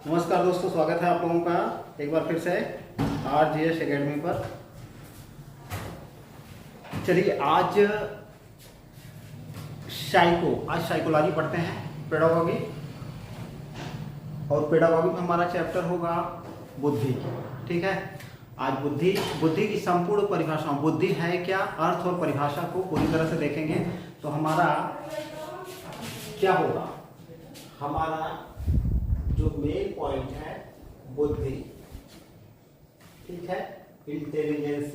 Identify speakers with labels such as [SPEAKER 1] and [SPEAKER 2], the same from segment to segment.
[SPEAKER 1] नमस्कार दोस्तों, स्वागत है आप लोगों का एक बार फिर से RGS एकेडमी पर। चलिए आज साइकोलॉजी पढ़ते हैं, पेडागॉजी। और पेडागॉजी में हमारा चैप्टर होगा बुद्धि। ठीक है, आज बुद्धि की संपूर्ण परिभाषा, बुद्धि है क्या, अर्थ और परिभाषा को पूरी तरह से देखेंगे। तो हमारा क्या होगा, हमारा जो मेन पॉइंट है बुद्धि, ठीक है, इंटेलिजेंस।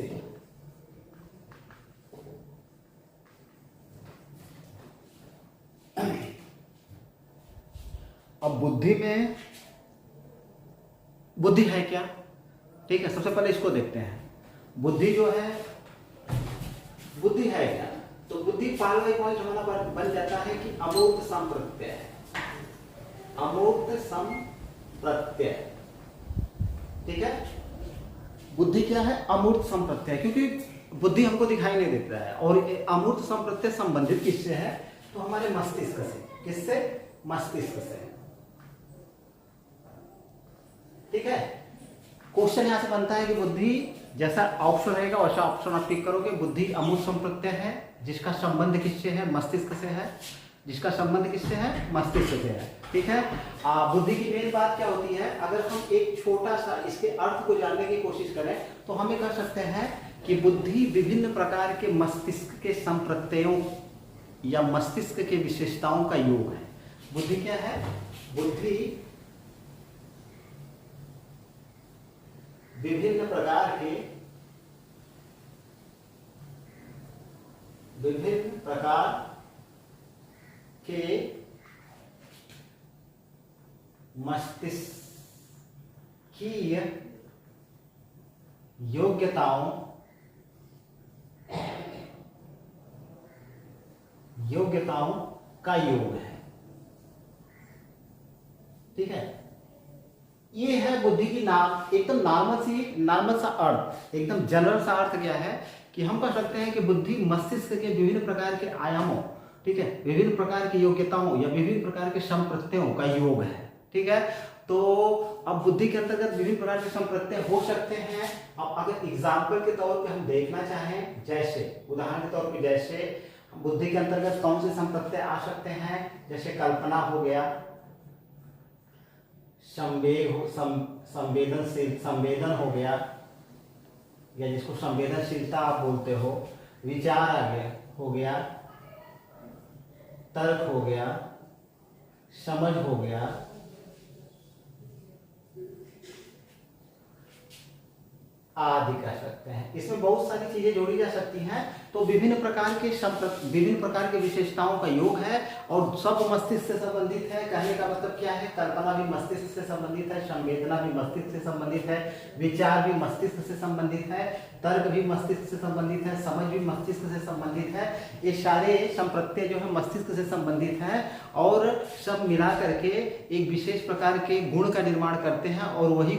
[SPEAKER 1] अब बुद्धि में बुद्धि है क्या, ठीक है। सबसे पहले इसको देखते हैं, बुद्धि जो है, बुद्धि है क्या। तो बुद्धि पहला पॉइंट हमारा बन जाता है कि अमूर्त संप्रत्यय है, अमूर्त संप्रत्यय। ठीक है, बुद्धि क्या है, अमूर्त संप्रत्यय, क्योंकि बुद्धि हमको दिखाई नहीं देता है। और अमूर्त संप्रत्यय संबंधित किससे है, तो हमारे मस्तिष्क से। किससे, मस्तिष्क से। ठीक है, क्वेश्चन यहां से बनता है कि बुद्धि जैसा ऑप्शन रहेगा वैसा ऑप्शन आप टिक करोगे। बुद्धि अमूर्त संप्रत्यय है जिसका संबंध किससे है, मस्तिष्क से है। जिसका संबंध किससे है, मस्तिष्क से है। ठीक है, बुद्धि की मेन बात क्या होती है, अगर हम एक छोटा सा इसके अर्थ को जानने की कोशिश करें तो हम ये कर सकते हैं कि बुद्धि विभिन्न प्रकार के मस्तिष्क के संप्रत्ययों या मस्तिष्क के विशेषताओं का योग है। बुद्धि क्या है, बुद्धि विभिन्न प्रकार के मस्तिष्कीय योग्यताओं का योग है। ठीक है, ये है बुद्धि की नाम, एकदम नॉर्मल सा अर्थ, एकदम जनरल सा अर्थ क्या है कि हम कह सकते हैं कि बुद्धि मस्तिष्क के विभिन्न प्रकार के आयामों, ठीक है, विभिन्न प्रकार की योग्यताओं या विभिन्न प्रकार के संप्रत्ययों का योग है। ठीक है, तो अब बुद्धि के अंतर्गत विभिन्न प्रकार के संप्रत्यय हो सकते हैं। अब अगर एग्जाम्पल के तौर पे हम देखना चाहें, जैसे उदाहरण के तौर पे, जैसे बुद्धि के अंतर्गत कौन से संप्रत्यय आ सकते हैं, जैसे कल्पना हो गया, संवेदन हो गया, या जिसको संवेदनशीलता आप बोलते हो, विचार हो गया, तर्क हो गया, समझ हो गया, आदि कह सकते हैं। इसमें बहुत सारी चीजें जोड़ी जा सकती हैं। तो विभिन्न प्रकार के विशेषताओं का योग है और सब मस्तिष्क से संबंधित है। कहने का मतलब क्या है, कल्पना भी मस्तिष्क से संबंधित है, संवेदना भी मस्तिष्क से संबंधित है, विचार भी मस्तिष्क से संबंधित है, तर्क भी मस्तिष्क से संबंधित है, समझ भी मस्तिष्क से संबंधित है। ये सारे संप्रत्यय जो है मस्तिष्क से संबंधित हैं और सब मिला करके एक विशेष प्रकार के गुण का निर्माण करते हैं और वही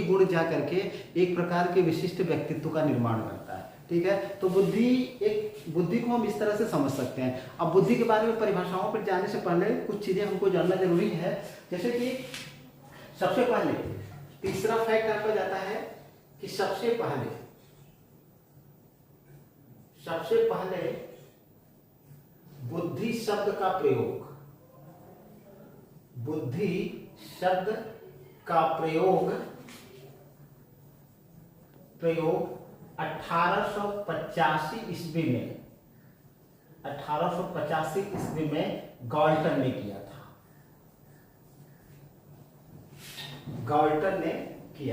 [SPEAKER 1] गुण जा करके एक प्रकार के विशिष्ट व्यक्तित्व का निर्माण करता है। ठीक है, तो बुद्धि को हम इस तरह से समझ सकते हैं। अब बुद्धि के बारे में परिभाषाओं पर जाने से पहले कुछ चीजें हमको जानना जरूरी है। जैसे कि सबसे पहले तीसरा फैक्ट आपका जाता है कि सबसे पहले बुद्धि शब्द का प्रयोग 1885 ईस्वी में गाल्टन ने किया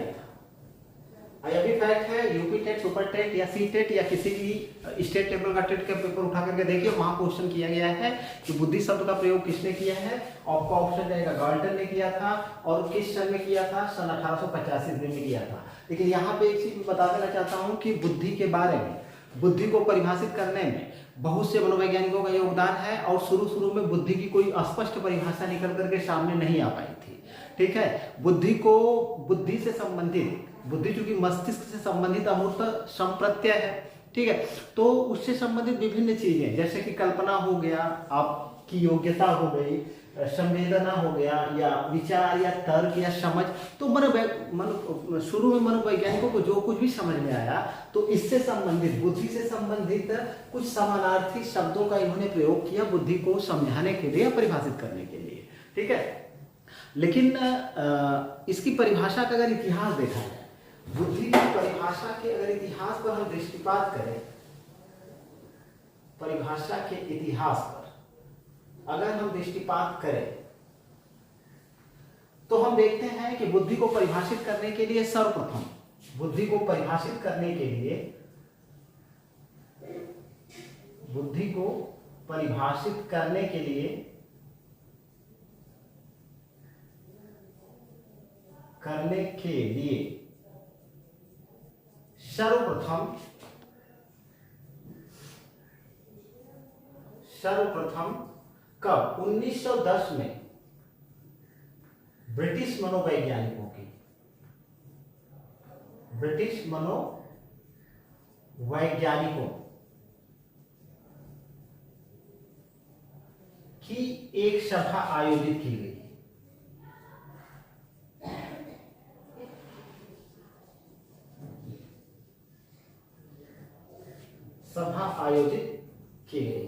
[SPEAKER 1] था। यह भी फैक्ट है, यूपी टेट, सुपर टेट या सी टेट या किसी भी स्टेट लेवल का टेट का पेपर उठा करके देखिए, वहां क्वेश्चन किया गया है कि बुद्धि शब्द का प्रयोग किसने किया है। आपका ऑप्शन रहेगा गाल्टन ने किया था। और किस सन में किया था, सन 1885 में किया था। लेकिन यहाँ पे एक चीज बता देना चाहता हूँ कि बुद्धि के बारे में, बुद्धि को परिभाषित करने में बहुत से मनोवैज्ञानिकों का योगदान है और शुरू में बुद्धि की कोई स्पष्ट परिभाषा निकल करके सामने नहीं आ पाई थी। ठीक है, बुद्धि से संबंधित, बुद्धि चूंकि मस्तिष्क से संबंधित अमूर्त संप्रत्यय है, ठीक है, तो उससे संबंधित विभिन्न चीजें जैसे कि कल्पना हो गया, आपकी योग्यता हो गई, संवेदना हो गया, या विचार या तर्क या समझ। तो शुरू में मनोवैज्ञानिकों को जो कुछ भी समझ में आया तो इससे संबंधित, बुद्धि से संबंधित कुछ समानार्थी शब्दों का इन्होंने प्रयोग किया बुद्धि को समझाने के लिए, परिभाषित करने के लिए। ठीक है, लेकिन इसकी परिभाषा का अगर इतिहास देखा जाए, बुद्धि की परिभाषा के अगर इतिहास पर हम दृष्टिपात करें, परिभाषा के इतिहास पर अगर हम दृष्टिपात करें तो हम देखते हैं कि बुद्धि को परिभाषित करने के लिए सर्वप्रथम, बुद्धि को परिभाषित करने के लिए, बुद्धि को परिभाषित करने के लिए सर्वप्रथम कब? 1910 में ब्रिटिश मनोवैज्ञानिकों की एक सभा आयोजित की गई। सभा आयोजित की गई।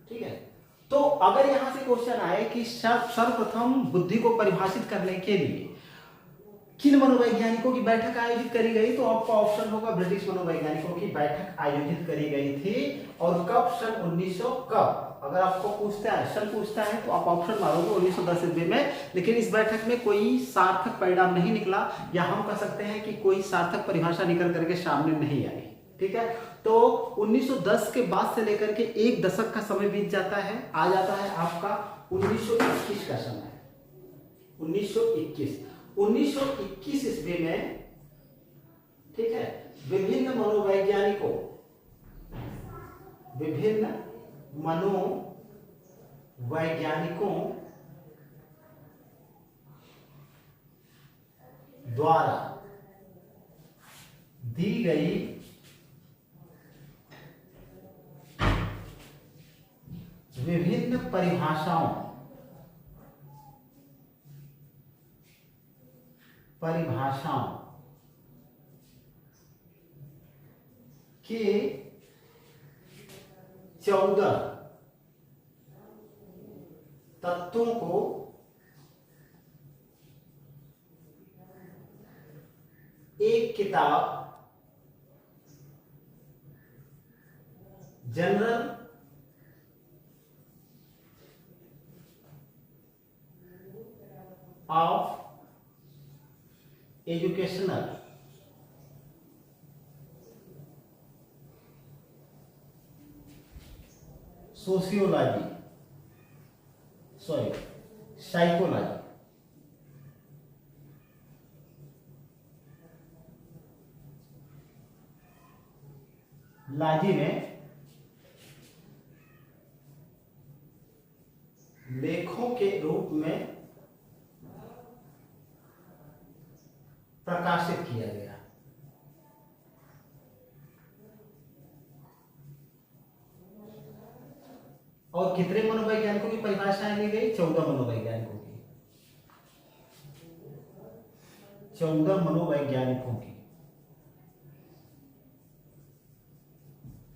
[SPEAKER 1] ठीक है, तो अगर यहां से क्वेश्चन आए कि सर्वप्रथम बुद्धि को परिभाषित करने के लिए किन मनोवैज्ञानिकों की बैठक आयोजित करी गई, तो आपका ऑप्शन होगा ब्रिटिश मनोवैज्ञानिकों की बैठक आयोजित करी गई थी। और कब? सन 1900 कब? अगर आपको पूछता है तो आप ऑप्शन मारोगे 1910 ईस्वी में। लेकिन इस बैठक में कोई सार्थक परिणाम नहीं निकला, या हम कह सकते हैं कि कोई सार्थक परिभाषा निकल करके सामने नहीं आई। ठीक है, तो 1910 के बाद से लेकर के एक दशक का समय बीत जाता है, आ जाता है आपका 1921 का समय। 1921 ईस्वी में, ठीक है, विभिन्न मनोवैज्ञानिकों द्वारा दी गई विभिन्न परिभाषाओं के 14 तत्वों को एक किताब जनरल ऑफ एजुकेशनल साइकोलॉजी में लेखों के रूप में प्रकाशित किया गया। और कितने मनोवैज्ञानिकों की परिभाषाएं ली गई? 14 मनोवैज्ञानिकों की। 14 मनोवैज्ञानिकों की।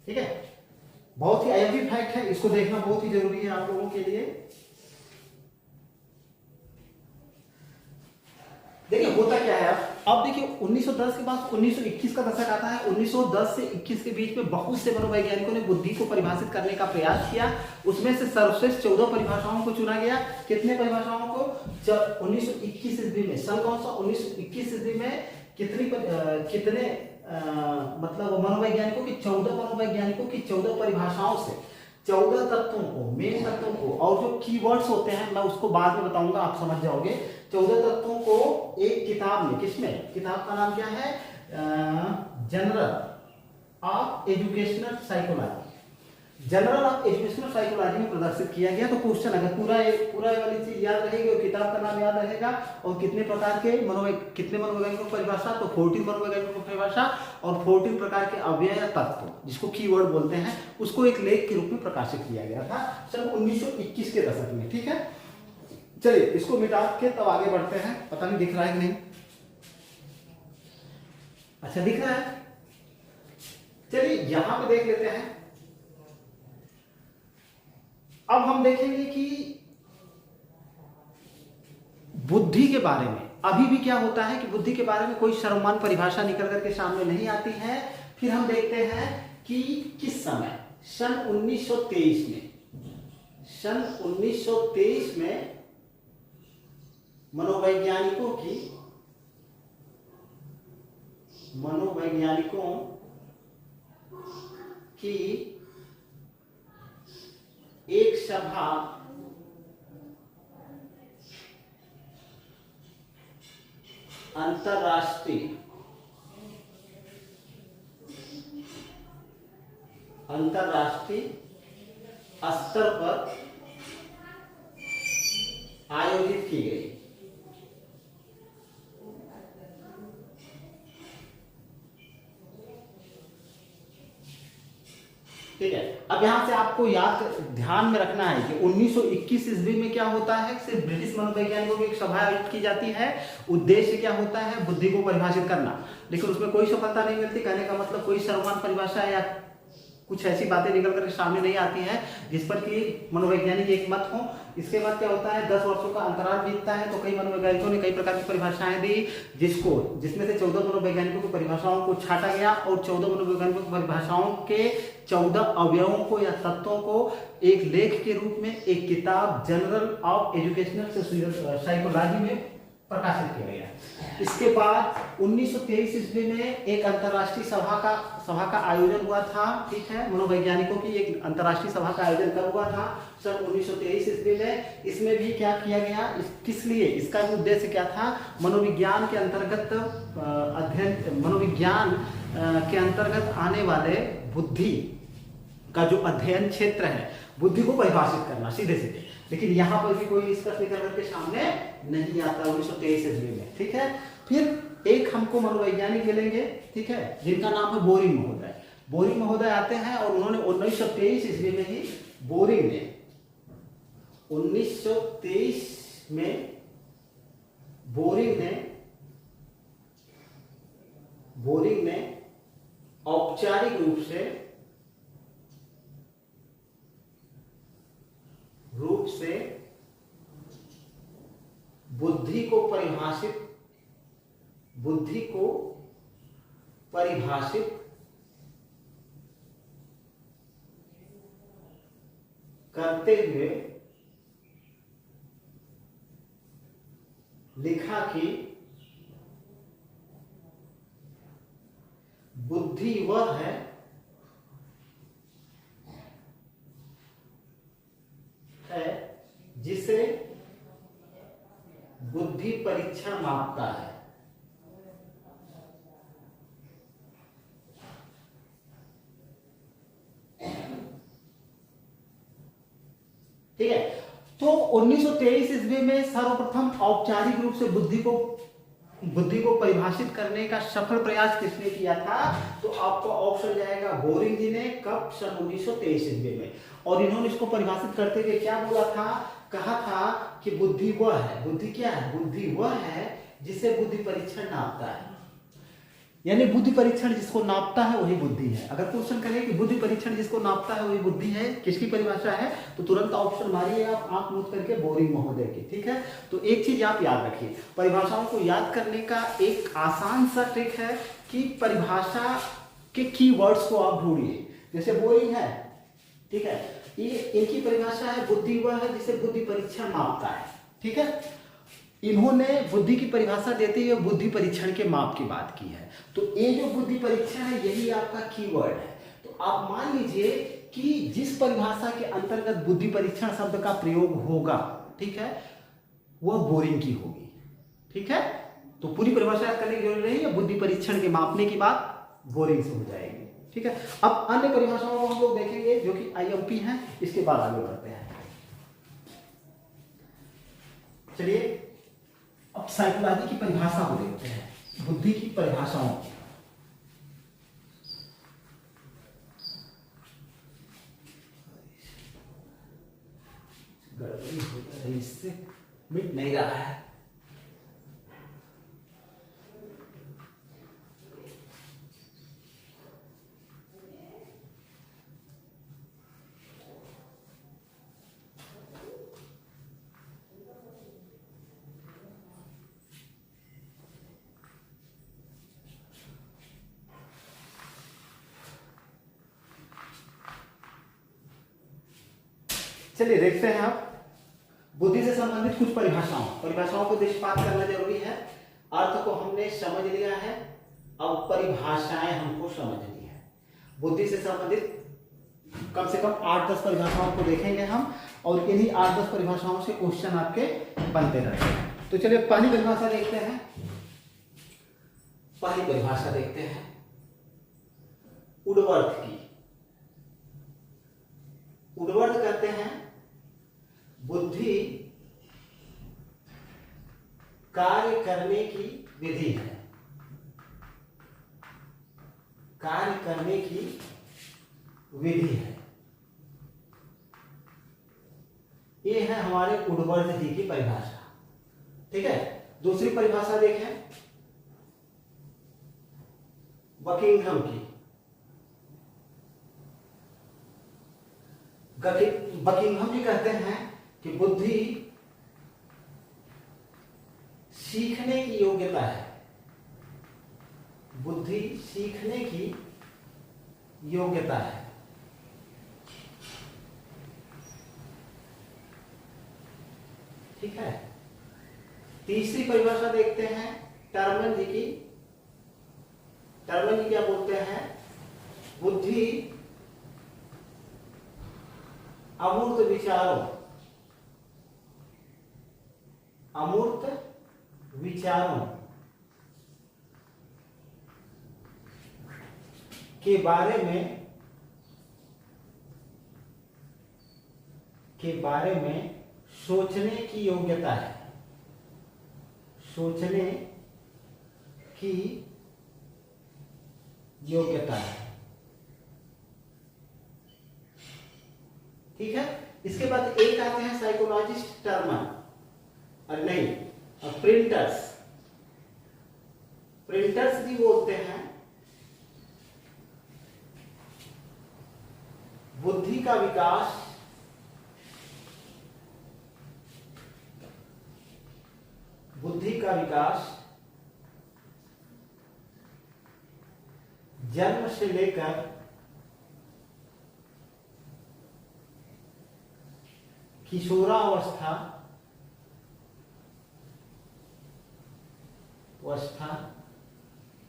[SPEAKER 1] ठीक है, बहुत ही अहम फैक्ट है, इसको देखना बहुत ही जरूरी है आप लोगों के लिए। देखिए होता क्या है, अब देखिए 1910 के बाद 1921 का दशक आता है। 1910 से 21 के बीच में बहुत से मनोवैज्ञानिकों ने बुद्धि को परिभाषित करने का प्रयास किया। उसमें से सर्वश्रेष्ठ 14 परिभाषाओं को चुना गया। कितने परिभाषाओं को? 1921 ईस्वी में। सन कौन सा? 1921 ईस्वी में कितने मतलब मनोवैज्ञानिकों की 14 मनोवैज्ञानिकों की 14 परिभाषाओं से 14 तत्वों को, मेन तत्वों को, और जो कीवर्ड्स होते हैं मैं उसको बाद में बताऊंगा, आप समझ जाओगे। 14 तत्वों को एक किताब में, किसमें? किताब का नाम क्या है? General of educational psychology. General of educational psychology में प्रदर्शित किया गया। तो क्वेश्चन अगर पूरा ये वाली चीज याद रहेगी और किताब का नाम याद रहेगा और कितने प्रकार के कितने मनोवैज्ञानिकों की परिभाषा, तो 14 मनोवैज्ञानिकों की परिभाषा और 14 प्रकार के अव्यय या तत्व जिसको कीवर्ड बोलते हैं उसको एक लेख के रूप में प्रकाशित किया गया था सन 1921 के दशक में। ठीक है, चलिए इसको मिटा के तब आगे बढ़ते हैं। पता नहीं दिख रहा है कि नहीं, अच्छा दिख रहा है। चलिए यहां पे देख लेते हैं। अब हम देखेंगे कि बुद्धि के बारे में अभी भी क्या होता है कि बुद्धि के बारे में कोई सर्वमान्य परिभाषा निकल करके सामने नहीं आती है। फिर हम देखते हैं कि किस समय सन 1923 में मनोवैज्ञानिकों की एक सभा अंतरराष्ट्रीय स्तर पर आयोजित की गई। ठीक है, अब यहां से आपको ध्यान में रखना है कि 1921 ईस्वी में क्या होता है, सिर्फ ब्रिटिश मनोवैज्ञानिकों की एक सभा आयोजित की जाती है। उद्देश्य क्या होता है, बुद्धि को परिभाषित करना, लेकिन उसमें कोई सफलता नहीं मिलती। कहने का मतलब कोई सर्वमान्य परिभाषा या कुछ ऐसी बातें निकल कर सामने नहीं आती हैं जिस पर कि मनोवैज्ञानिक एक मत हो। इसके बाद क्या होता है, 10 वर्षों का अंतराल बीतता है तो कई मनोवैज्ञानिकों ने कई प्रकार की परिभाषाएं दी, जिसमें से 14 मनोवैज्ञानिकों की परिभाषाओं को छाटा गया और 14 मनोवैज्ञानिकों की परिभाषाओं के 14 अवयवों को या तत्वों को एक लेख के रूप में एक किताब जनरल ऑफ एजुकेशनल साइकोलॉजी में प्रकाशित किया गया। इसके बाद 1923 ईस्वी में एक अंतर्राष्ट्रीय सभा का आयोजन हुआ था। ठीक है, मनोवैज्ञानिकों की एक अंतर्राष्ट्रीय सभा का आयोजन कब हुआ था, सन 1923 ईस्वी में। इसमें भी क्या किया गया, किस लिए, इसका उद्देश्य क्या था, मनोविज्ञान के अंतर्गत के अंतर्गत आने वाले बुद्धि का जो अध्ययन क्षेत्र है, बुद्धि को परिभाषित करना सीधे सीधे। लेकिन यहाँ पर भी कोई निष्कर्ष निकल करके सामने नहीं आता 1923 ईस्वी में। ठीक है, फिर एक हमको मनोवैज्ञानिक मिलेंगे, ठीक है, जिनका नाम है बोरिंग महोदय। बोरिंग महोदय आते हैं और उन्होंने 1923 ईस्वी में ही बोरिंग ने औपचारिक रूप से बुद्धि को परिभाषित करते हुए लिखा कि बुद्धि वह है जिसे बुद्धि परीक्षण मापता है। ठीक है, तो 1923 ईस्वी में सर्वप्रथम औपचारिक रूप से बुद्धि को परिभाषित करने का सफल प्रयास किसने किया था, तो आपको ऑप्शन जाएगा बोरिंग जी ने। कब, सन 1923 ईस्वी में। और इन्होंने इसको परिभाषित करते हुए क्या बोला था, कहा था कि बुद्धि वह है, बुद्धि क्या है, बुद्धि वह है जिसे बुद्धि परीक्षण नापता है। यानी बुद्धि परीक्षण जिसको नापता है वही बुद्धि है। अगर क्वेश्चन करें कि बुद्धि परीक्षण जिसको नापता है वही बुद्धि है, किसकी परिभाषा है, तो तुरंत ऑप्शन मारिए आप आंख मूंद करके, बोरिंग महोदय की। ठीक है, तो एक चीज आप याद रखिए, परिभाषाओं को याद करने का एक आसान सा ट्रिक है कि परिभाषा के कीवर्ड्स को आप ढूंढिए। जैसे बोरिंग है, ठीक है, ये इनकी परिभाषा है बुद्धि वह है जिसे बुद्धि परीक्षण मापता है। ठीक है, इन्होंने बुद्धि की परिभाषा देते हुए बुद्धि परीक्षण के माप की बात की है। तो ये जो बुद्धि परीक्षण है यही आपका कीवर्ड है। तो आप मान लीजिए कि जिस परिभाषा के अंतर्गत बुद्धि परीक्षण शब्द का प्रयोग होगा, ठीक है, वह बोरिंग की होगी। ठीक है, तो पूरी परिभाषा याद करने की जरूरत नहीं है, बुद्धि परीक्षण के मापने की बात बोरिंग से हो जाएगी। ठीक है, अब अन्य परिभाषाओं को हम लोग देखेंगे जो कि IMP है, इसके बाद आगे बढ़ते हैं। चलिए अब साइकोलॉजी की परिभाषा को देखते हैं, बुद्धि की परिभाषाओं की। गड़बड़ी हो रही, इससे मिट नहीं रहा है। चलिए देखते हैं आप बुद्धि से संबंधित कुछ परिभाषाओं को दृष्टिपात करना जरूरी है। अर्थ को हमने समझ लिया है, अब परिभाषाएं हमको समझनी है। बुद्धि से संबंधित कम से कम 8-10 परिभाषाओं को देखेंगे हम, और इन्हीं 8-10 परिभाषाओं से क्वेश्चन आपके बनते रहते हैं। तो चलिए पहली परिभाषा देखते हैं। पहली परिभाषा देखते हैं उडवर्थ की। उडवर्थ कहते हैं बुद्धि कार्य करने की विधि है, कार्य करने की विधि है। ये है हमारे उडवर्थ जी की परिभाषा। ठीक है, दूसरी परिभाषा देखें बकिंघम की। बकिंघम जी कहते हैं कि बुद्धि सीखने की योग्यता है, बुद्धि सीखने की योग्यता है। ठीक है, तीसरी परिभाषा देखते हैं टर्मन जी की। टर्मन जी क्या बोलते हैं? बुद्धि अमूर्त विचारों के बारे में सोचने की योग्यता है, सोचने की योग्यता है। ठीक है, इसके बाद एक आते हैं साइकोलॉजिस्ट टर्मन, और नहीं प्रिंटर्स भी बोलते हैं बुद्धि का विकास जन्म से लेकर किशोरावस्था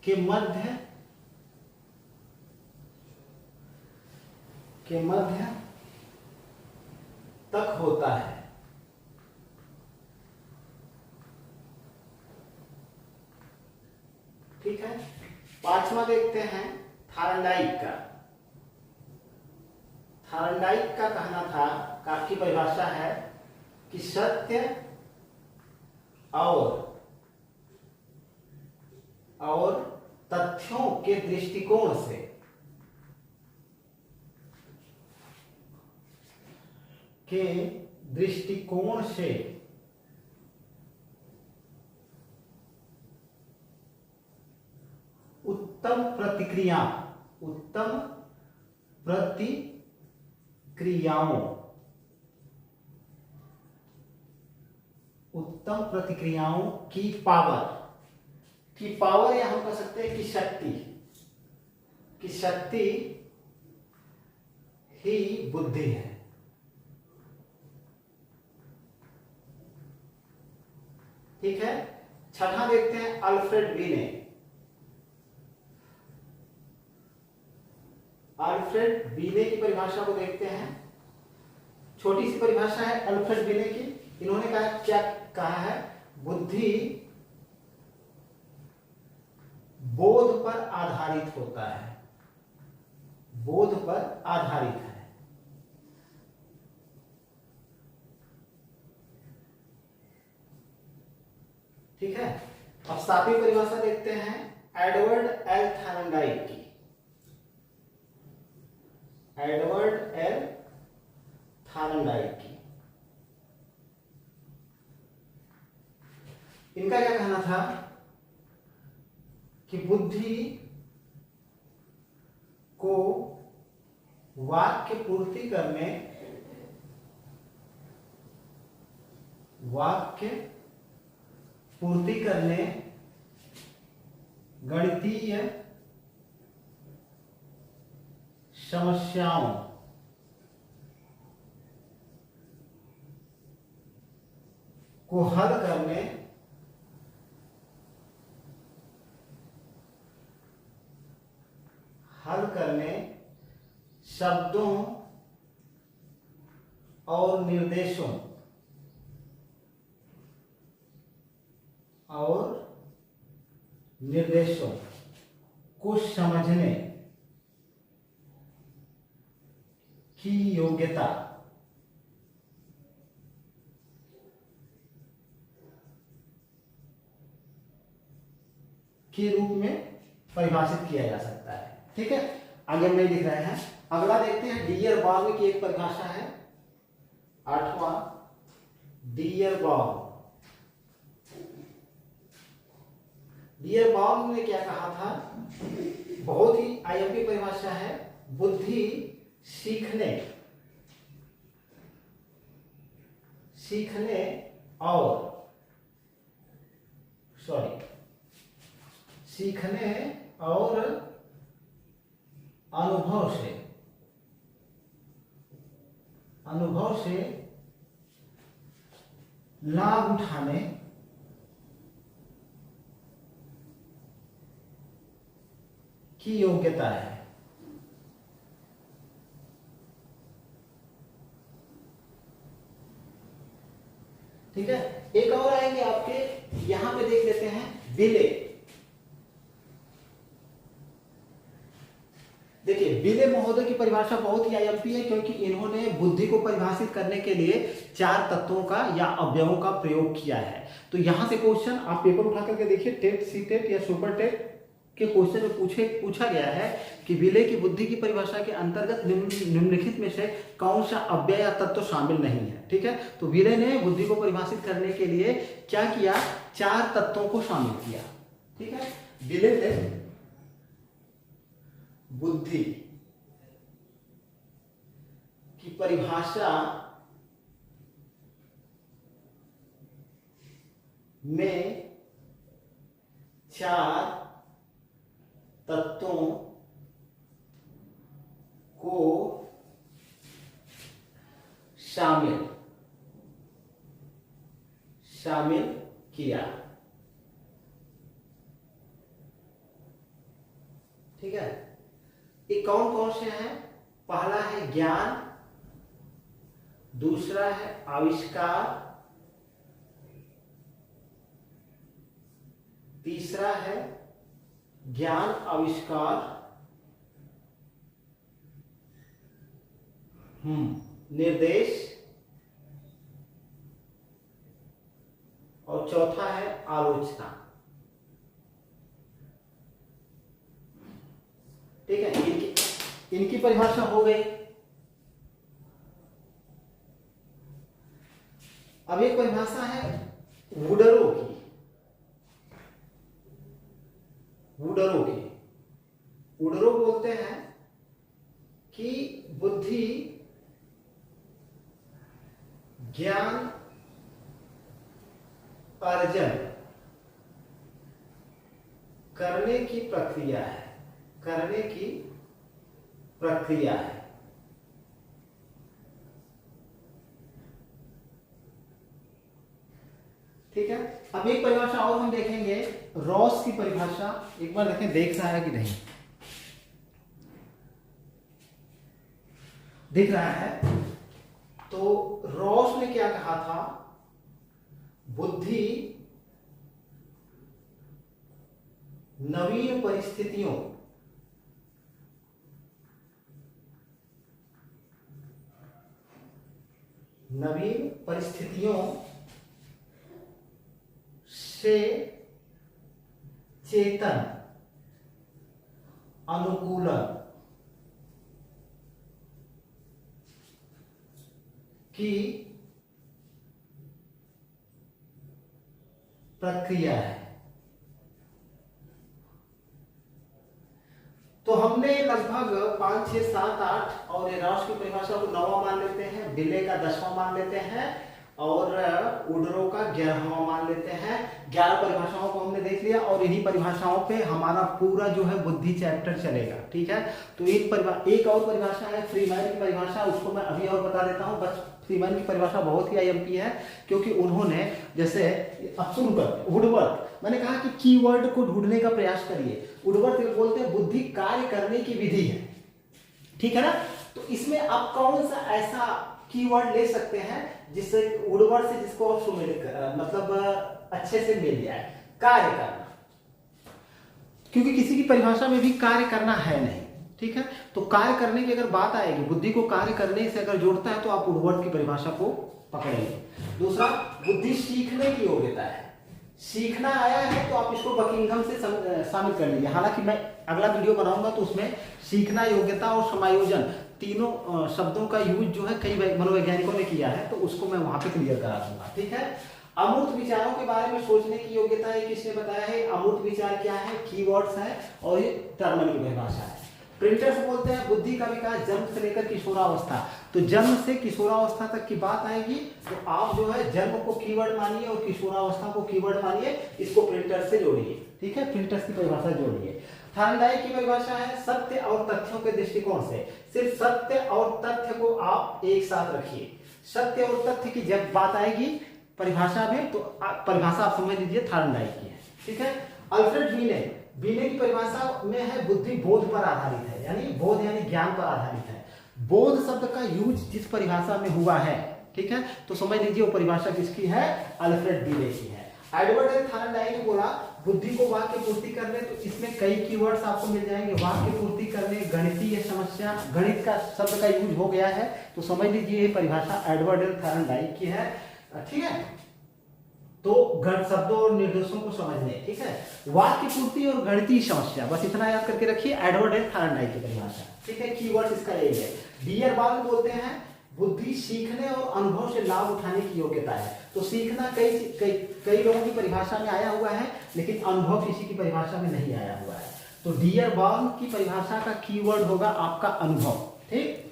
[SPEAKER 1] के मध्य तक होता है। ठीक है, पांचवा देखते हैं थार्नडाइक का। थार्नडाइक का कहना था, आपकी परिभाषा है कि सत्य और तथ्यों के दृष्टिकोण से उत्तम प्रतिक्रियाओं की पावर या हम कह सकते हैं कि शक्ति ही बुद्धि है। ठीक है, छठा देखते हैं अल्फ्रेड बीने की परिभाषा को देखते हैं। छोटी सी परिभाषा है अल्फ्रेड बीने की। इन्होंने क्या कहा है? बुद्धि बोध पर आधारित होता है, बोध पर आधारित है। ठीक है। अब सातवीं परिभाषा देखते हैं एडवर्ड एल थायरनडाइक की। एडवर्ड एल थायरनडाइक की, इनका क्या कहना था कि बुद्धि को वाक्य पूर्ति करने, वाक्य पूर्ति करने गणितीय समस्याओं को हल करने शब्दों और निर्देशों को समझने की योग्यता के रूप में परिभाषित किया जा सकता है। ठीक है, आगे हम नहीं लिख रहे हैं। अगला देखते हैं डियरबॉर्ग की एक परिभाषा है, 8वां डियरबॉर्ग। डियरबॉर्ग ने क्या कहा था, बहुत ही आईएमपी परिभाषा है, बुद्धि सीखने और अनुभव से लाभ उठाने की योग्यता है। ठीक है, एक और आएंगे आपके, यहां पे देख लेते हैं विले। देखिए विले महोदय की परिभाषा बहुत ही आईएमपी है, क्योंकि इन्होंने बुद्धि को परिभाषित करने के लिए 4 तत्वों का या अवयवों का प्रयोग किया है। तो यहां से क्वेश्चन आप पेपर उठा करके देखिए, टेट, सी टेट या सुपर टेट के क्वेश्चन में पूछा गया है कि विले की बुद्धि की परिभाषा के अंतर्गत निम्नलिखित में से कौन सा अव्यय या तत्व शामिल नहीं है। ठीक है, तो विले ने बुद्धि को परिभाषित करने के लिए क्या किया, 4 तत्वों को शामिल किया। ठीक है, विले ने बुद्धि की परिभाषा में 4 तत्वों को शामिल किया। ठीक है, ये कौन कौन से हैं, पहला है ज्ञान, दूसरा है आविष्कार, तीसरा है ज्ञान आविष्कार, निर्देश, और चौथा है आलोचना। ठीक है, इनकी परिभाषा हो गई। अब एक परिभाषा है वुडरो की। वुडरो बोलते हैं कि बुद्धि ज्ञान अर्जन करने की प्रक्रिया है। ठीक है, अब एक परिभाषा और हम देखेंगे, रॉस की परिभाषा। एक बार देखें, देख रहा है कि नहीं, दिख रहा है। तो रॉस ने क्या कहा था, बुद्धि नवीन परिस्थितियों से चेतन अनुकूलन की प्रक्रिया है। तो हमने लगभग 5, 6, 7, 8 और राष्ट्र की परिभाषा को 9वां मान लेते हैं, बिले का 10वां मान लेते हैं और उडरों का 11वां मान लेते हैं। 11 परिभाषाओं को हमने देख लिया और इन्हीं परिभाषाओं पे हमारा पूरा जो है बुद्धि चैप्टर चलेगा, ठीक है। तो एक और परिभाषा है फ्रीमैन की परिभाषा, उसको मैं अभी और बता देता हूँ। बस फ्रीमैन की परिभाषा बहुत ही आईएमपी है, क्योंकि उन्होंने जैसे अब शुरू कर वुडवर्थ, मैंने कहा कि कीवर्ड को ढूंढने का प्रयास करिए। वुडवर्थ बोलते हैं बुद्धि कार्य करने की विधि है, ठीक है ना। तो इसमें आप कौन सा ऐसा कीवर्ड ले सकते हैं जिससे वुडवर्थ से जिसको आप मतलब अच्छे से मिल जाए? कार्य करना, क्योंकि किसी की परिभाषा में भी कार्य करना है नहीं, ठीक है। तो कार्य करने की अगर बात आएगी, बुद्धि को कार्य करने से अगर जोड़ता है तो आप वुडवर्थ की परिभाषा को पकड़ेंगे। दूसरा, बुद्धि सीखने की योग्यता है। सीखना आया है तो आप इसको बकिंघम से शामिल कर लीजिए। हालांकि मैं अगला वीडियो बनाऊंगा तो उसमें सीखना, योग्यता और समायोजन तीनों शब्दों का यूज जो है कई मनोवैज्ञानिकों ने किया है, तो उसको मैं वहां पे क्लियर करा दूंगा, ठीक है। अमूर्त विचारों के बारे में सोचने की योग्यता है, किसने बताया है? अमूर्त विचार क्या है? कीवर्ड्स है और ये टर्मन की परिभाषा है। प्रिंटर्स बोलते हैं बुद्धि का विकास जन्म से लेकर किशोरावस्था। तो जन्म से किशोरावस्था तक की बात आएगी तो आप जो है जन्म को कीवर्ड मानिए और किशोरावस्था को कीवर्ड मानिए, इसको प्रिंटर्स से जोड़िए, ठीक है। प्रिंटर्स की परिभाषा जोड़िए। थॉर्नडाइक की परिभाषा है सत्य और तथ्यों के दृष्टिकोण से। सिर्फ सत्य और तथ्य को आप एक साथ रखिए। सत्य और तथ्य की जब बात आएगी परिभाषा में तो परिभाषा आप समझ लीजिए थॉर्नडाइक की है, ठीक है। अल्फ्रेड बीने की परिभाषा में है बुद्धि बोध पर आधारित है, यानी बोध यानी ज्ञान पर आधारित है। बोध शब्द का यूज जिस परिभाषा में हुआ है, ठीक है, तो समझ लीजिए वो परिभाषा किसकी है? अल्फ्रेड बीने की है। एडवर्ड एल थॉर्नडाइक ने बोला बुद्धि को वाक्य पूर्ति करने, तो इसमें कई कीवर्ड्स आपको मिल जाएंगे। वाक्य पूर्ति करने, गणितीय समस्या, गणित का शब्द का यूज हो गया है, तो समझ लीजिए ये परिभाषा एडवर्ड एल थॉर्नडाइक की है, ठीक है। तो गण शब्दों और निर्देशों को समझने, ठीक है। वाक्य पूर्ति और गणितीय समस्या, बस इतना याद करके रखिए, एडवर्ड एल थॉर्नडाइक की परिभाषा, ठीक है। कीवर्ड इसका यही है। बीयरबाल्ड बोलते हैं बुद्धि सीखने और अनुभव से लाभ उठाने की योग्यता है। तो सीखना कई लोगों की परिभाषा में आया हुआ है, लेकिन अनुभव किसी की परिभाषा में नहीं आया हुआ है। तो बीयरबाल्ड की परिभाषा का कीवर्ड होगा आपका अनुभव, ठीक।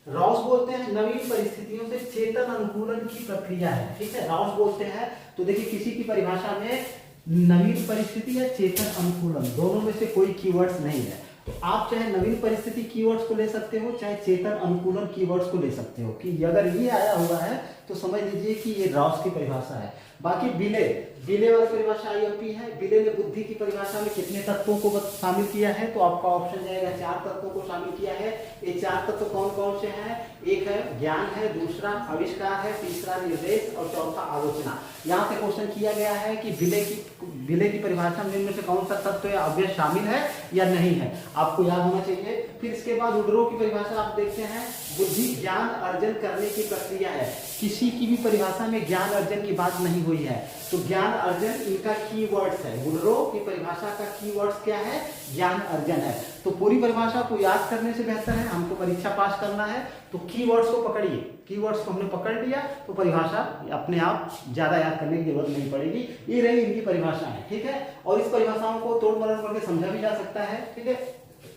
[SPEAKER 1] राउस बोलते हैं नवीन परिस्थितियों से चेतन अनुकूलन की प्रक्रिया है, ठीक है। राउस बोलते हैं, तो देखिए किसी की परिभाषा में नवीन परिस्थिति या चेतन अनुकूलन दोनों में से कोई कीवर्ड्स नहीं है। तो आप चाहे नवीन परिस्थिति कीवर्ड्स को ले सकते हो, चाहे चेतन अनुकूलन कीवर्ड्स को ले सकते हो। कि अगर ये आया हुआ है तो समझ लीजिए कि ये राउस की परिभाषा है। बाकी बिले वाली परिभाषा आईएमपी है। बिले ने बुद्धि की परिभाषा में कितने तत्वों को शामिल किया है? तो आपका ऑप्शन जाएगा 4 तत्वों को शामिल किया है। ये 4 तत्व कौन कौन से हैं? एक है ज्ञान है, दूसरा आविष्कार है, तीसरा निर्देश और चौथा आलोचना। यहाँ से क्वेश्चन किया गया है कि बिले की परिभाषा में इनमें से कौन सा तत्व या अवयव शामिल है या नहीं है, आपको याद होना चाहिए। फिर इसके बाद उडरों की परिभाषा आप देखते हैं, बुद्धि ज्ञान अर्जन करने की प्रक्रिया है। किसी की भी परिभाषा में ज्ञान अर्जन की बात नहीं हुई है, तो ज्ञान अर्जन इनका कीवर्ड्स है। उडरों की परिभाषा का कीवर्ड्स क्या है? ज्ञान अर्जन है। तो पूरी परिभाषा को याद करने से बेहतर है, हमको परीक्षा पास करना है तो कीवर्ड्स को पकड़िए। कीवर्ड्स को हमने पकड़ लिया तो परिभाषा अपने आप ज्यादा याद करने की जरूरत नहीं पड़ेगी। ये रही इनकी परिभाषा है, ठीक है। और इस परिभाषाओं को तोड़ मरोड़ करके समझा भी जा सकता है, ठीक है।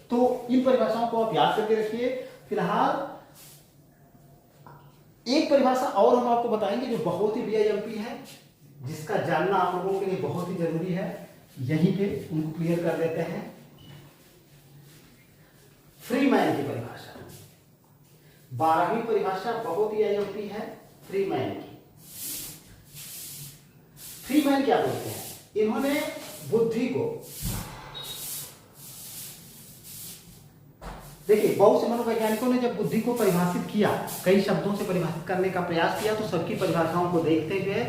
[SPEAKER 1] तो इन परिभाषाओं को आप याद करके रखिए। फिलहाल एक परिभाषा और हम आपको बताएंगे जो बहुत ही बीआईएमपी है, जिसका जानना आप लोगों के लिए बहुत ही जरूरी है। यहीं पे उनको क्लियर कर देते हैं। फ्रीमैन की परिभाषा 12वीं परिभाषा बहुत ही आईएमपी है फ्रीमैन की। फ्रीमैन क्या बोलते हैं? इन्होंने बुद्धि को, देखिए बहुत से मनोवैज्ञानिकों ने जब बुद्धि को परिभाषित किया, कई शब्दों से परिभाषित करने का प्रयास किया, तो सबकी परिभाषाओं को देखते हुए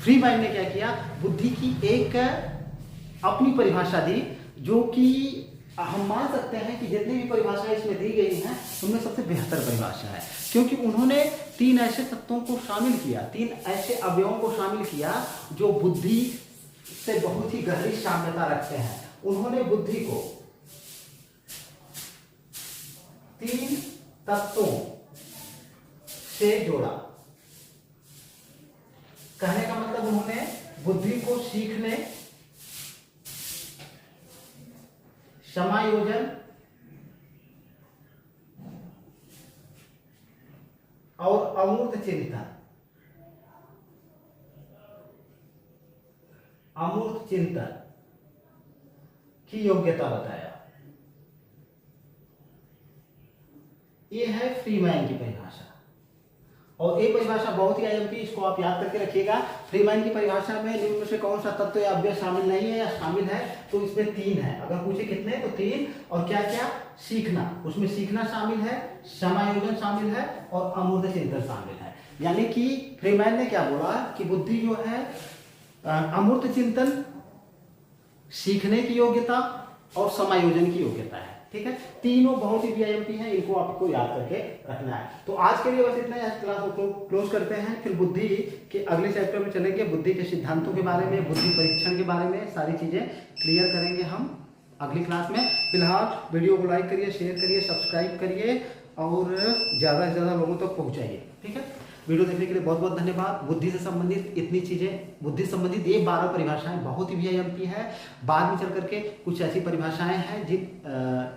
[SPEAKER 1] फ्रीमैन ने क्या किया, बुद्धि की एक अपनी परिभाषा दी, जो कि हम मान सकते हैं कि जितनी भी परिभाषाएं इसमें दी गई हैं उनमें सबसे बेहतर परिभाषा है। क्योंकि उन्होंने 3 ऐसे तत्वों को शामिल किया, 3 ऐसे अवयवों को शामिल किया जो बुद्धि से बहुत ही गहरी साम्यता रखते हैं। उन्होंने बुद्धि को 3 तत्वों से जोड़ा। कहने का मतलब उन्होंने बुद्धि को सीखने, समायोजन और अमूर्त चिंतन की योग्यता बताया। ये है फ्रीमैन की परिभाषा। और ये परिभाषा बहुत ही आईएमपी, इसको आप याद करके रखिएगा। फ्रीमैन की परिभाषा में निम्न में से कौन सा तत्व या अवयव शामिल नहीं है या शामिल है, तो इसमें 3 है। अगर पूछे कितने तो 3। और क्या क्या? सीखना, उसमें सीखना शामिल है, समायोजन शामिल है और अमूर्त चिंतन शामिल है। यानी कि फ्रीमैन ने क्या बोला कि बुद्धि जो है अमूर्त चिंतन, सीखने की योग्यता और समायोजन की योग्यता है। ठीक है, तीनों बहुत ही वीआईएमपी हैं, इनको आपको याद करके रखना है। तो आज के लिए बस इतना ही। आज क्लास को क्लोज करते हैं। फिर बुद्धि के अगले चैप्टर में चलेंगे, बुद्धि के सिद्धांतों के बारे में, बुद्धि परीक्षण के बारे में, सारी चीजें क्लियर करेंगे हम अगली क्लास में। फिलहाल वीडियो को लाइक करिए, शेयर करिए, सब्सक्राइब करिए और ज़्यादा से ज़्यादा लोगों तक पहुँचाइए। ठीक है, वीडियो देखने के लिए बहुत बहुत धन्यवाद। बुद्धि से संबंधित इतनी चीज़ें, बुद्धि संबंधित ये 12 परिभाषाएं बहुत ही वीआईएमपी है। बाद में चल करके कुछ ऐसी परिभाषाएं हैं जिन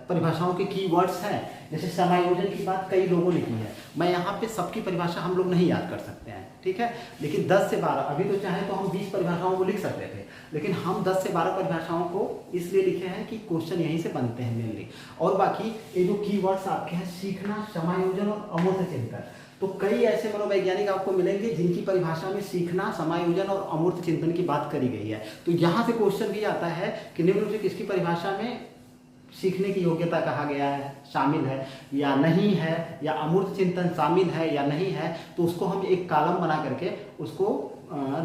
[SPEAKER 1] परिभाषाओं के कीवर्ड्स हैं, जैसे समायोजन की बात कई लोगों ने की है। मैं यहाँ पे सबकी परिभाषा हम लोग नहीं याद कर सकते हैं, ठीक है, लेकिन 10 से 12, अभी तो चाहे तो हम 20 परिभाषाओं को लिख सकते थे, लेकिन हम 10 से 12 परिभाषाओं को इसलिए लिखे हैं कि क्वेश्चन यहीं से बनते हैं मेनली। और बाकी ये जो कीवर्ड्स आपके हैं, सीखना, समायोजन और अमूर्त चिंतन, तो कई ऐसे मनोवैज्ञानिक आपको मिलेंगे जिनकी परिभाषा में सीखना, समायोजन और अमूर्त चिंतन की बात करी गई है। तो यहाँ से क्वेश्चन भी आता है कि निम्न से किसकी परिभाषा में सीखने की योग्यता कहा गया है, शामिल है या नहीं है, या अमूर्त चिंतन शामिल है या नहीं है। तो उसको हम एक कॉलम बना करके उसको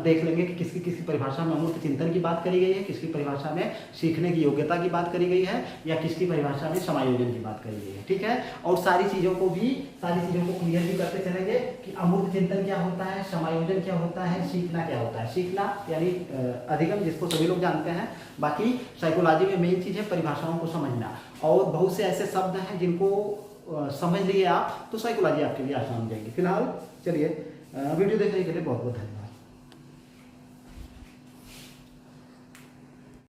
[SPEAKER 1] देख लेंगे कि किसकी किसकी परिभाषा में अमूर्त चिंतन की बात करी गई है, किसकी परिभाषा में सीखने की योग्यता की बात करी गई है, या किसकी परिभाषा में समायोजन की बात करी गई है। ठीक है, और सारी चीज़ों को क्लियर भी करते चलेंगे कि अमूर्त चिंतन क्या होता है, समायोजन क्या होता है, सीखना क्या होता है। सीखना यानी अधिगम, जिसको सभी लोग जानते हैं। बाकी साइकोलॉजी में मेन चीज़ है परिभाषाओं को समझना, और बहुत से ऐसे शब्द हैं जिनको समझ लिए आप तो साइकोलॉजी आपके लिए आसान हो जाएगी। फिलहाल चलिए, वीडियो देखने के लिए बहुत बहुत धन्यवाद।